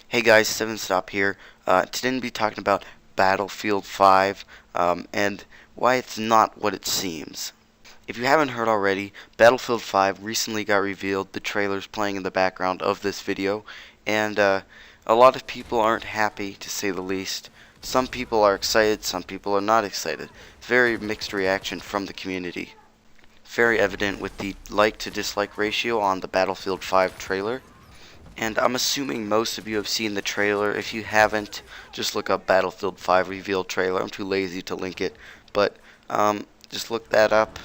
Hey guys, Seven Stop here. Today we'll be talking about Battlefield 5 and why it's not what it seems. If you haven't heard already, Battlefield 5 recently got revealed. The trailer's playing in the background of this video, and a lot of people aren't happy, to say the least. Some people are excited, some people are not excited. Very mixed reaction from the community. Very evident with the like to dislike ratio on the Battlefield 5 trailer. And I'm assuming most of you have seen the trailer. If you haven't, just look up Battlefield 5 reveal trailer. I'm too lazy to link it, but just look that up,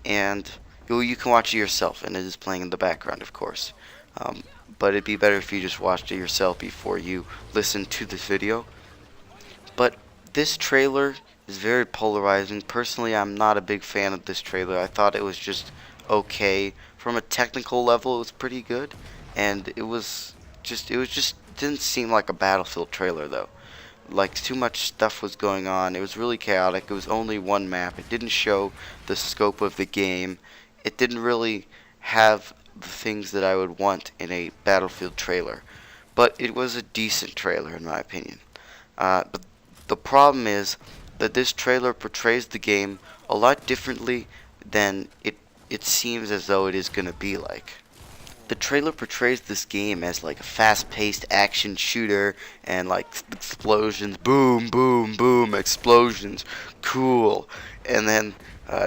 and you can watch it yourself, and it is playing in the background, of course. But it'd be better if you just watched it yourself before you listen to this video. But this trailer is very polarizing. Personally, I'm not a big fan of this trailer. I thought it was just okay. From a technical level, it was pretty good, and it was just didn't seem like a Battlefield trailer though. Like, too much stuff was going on. It was really chaotic. It was only one map. It didn't show the scope of the game. It didn't really have the things that I would want in a Battlefield trailer. But it was a decent trailer in my opinion. But the problem is that this trailer portrays the game a lot differently than it seems as though it is going to be like. The trailer portrays this game as like a fast-paced action shooter and like explosions, boom, boom, boom, explosions, cool, and then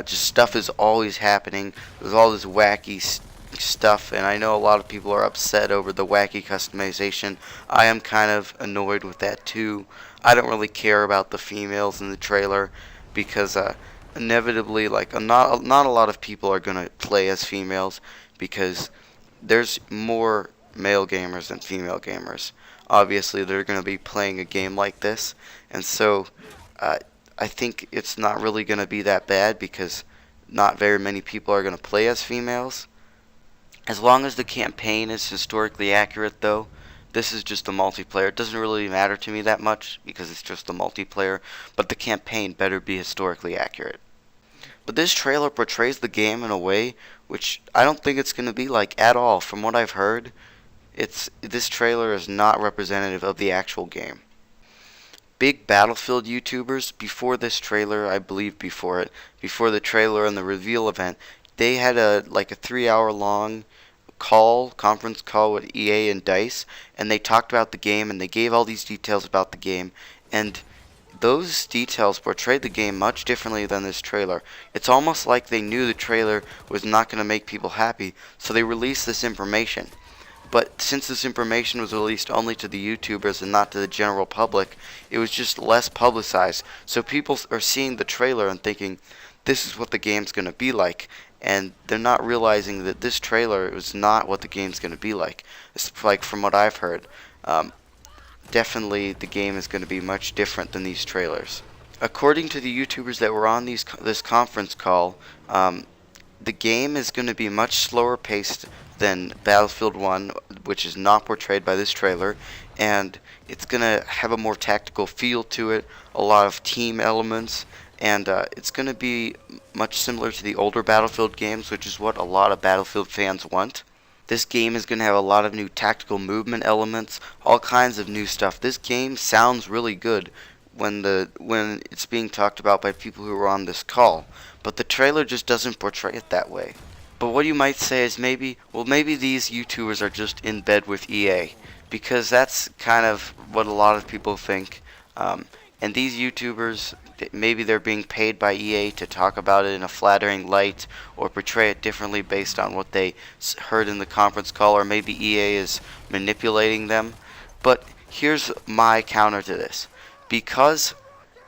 just stuff is always happening. There's all this wacky stuff, and I know a lot of people are upset over the wacky customization. I am kind of annoyed with that too. I don't really care about the females in the trailer because inevitably, like not a lot of people are gonna play as females because there's more male gamers than female gamers. Obviously, they're going to be playing a game like this, and so I think it's not really going to be that bad because not very many people are going to play as females. As long as the campaign is historically accurate, though, this is just the multiplayer. It doesn't really matter to me that much because it's just the multiplayer, but the campaign better be historically accurate. But this trailer portrays the game in a way which I don't think it's going to be like at all. From what I've heard, this trailer is not representative of the actual game. Big Battlefield YouTubers, before this trailer, I believe before the trailer and the reveal event, they had a 3-hour long conference call with EA and DICE, and they talked about the game and they gave all these details about the game, and those details portrayed the game much differently than this trailer. It's almost like they knew the trailer was not going to make people happy, so they released this information. But since this information was released only to the YouTubers and not to the general public, it was just less publicized. So people are seeing the trailer and thinking, this is what the game's going to be like. And they're not realizing that this trailer is not what the game's going to be like. It's like, from what I've heard. Definitely the game is going to be much different than these trailers. According to the YouTubers that were on this conference call, the game is going to be much slower paced than Battlefield 1, which is not portrayed by this trailer, and it's going to have a more tactical feel to it, a lot of team elements, and it's going to be much similar to the older Battlefield games, which is what a lot of Battlefield fans want. This game is going to have a lot of new tactical movement elements, all kinds of new stuff. This game sounds really good when it's being talked about by people who are on this call, but the trailer just doesn't portray it that way. But what you might say is maybe these YouTubers are just in bed with EA, because that's kind of what a lot of people think. And these YouTubers, maybe they're being paid by EA to talk about it in a flattering light or portray it differently based on what they heard in the conference call, or maybe EA is manipulating them. But here's my counter to this. Because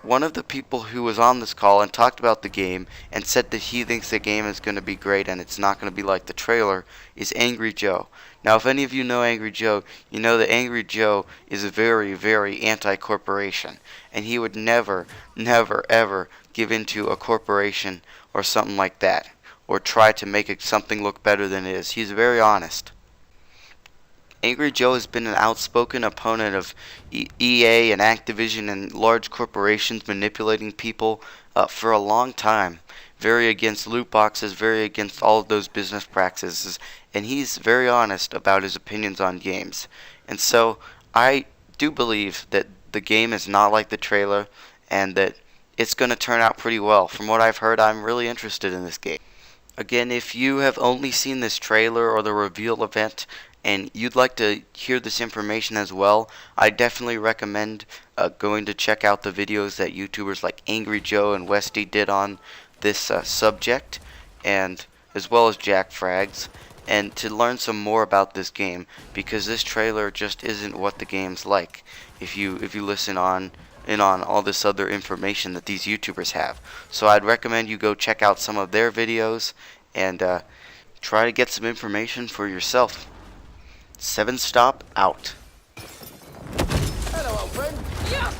one of the people who was on this call and talked about the game and said that he thinks the game is going to be great and it's not going to be like the trailer is Angry Joe. Now, if any of you know Angry Joe, you know that Angry Joe is very, very anti-corporation, and he would never, never, ever give into a corporation or something like that, or try to make something look better than it is. He's very honest. Angry Joe has been an outspoken opponent of EA and Activision and large corporations manipulating people for a long time. Very against loot boxes, very against all of those business practices, and he's very honest about his opinions on games. And so I do believe that the game is not like the trailer and that it's going to turn out pretty well. From what I've heard, I'm really interested in this game. Again, if you have only seen this trailer or the reveal event and you'd like to hear this information as well, I definitely recommend going to check out the videos that YouTubers like Angry Joe and Westy did on this subject, and as well as Jack Frags, and to learn some more about this game, because this trailer just isn't what the game's like. If you listen on all this other information that these YouTubers have. So I'd recommend you go check out some of their videos and try to get some information for yourself. 7 Stop out. Hello, old friend. Yeah.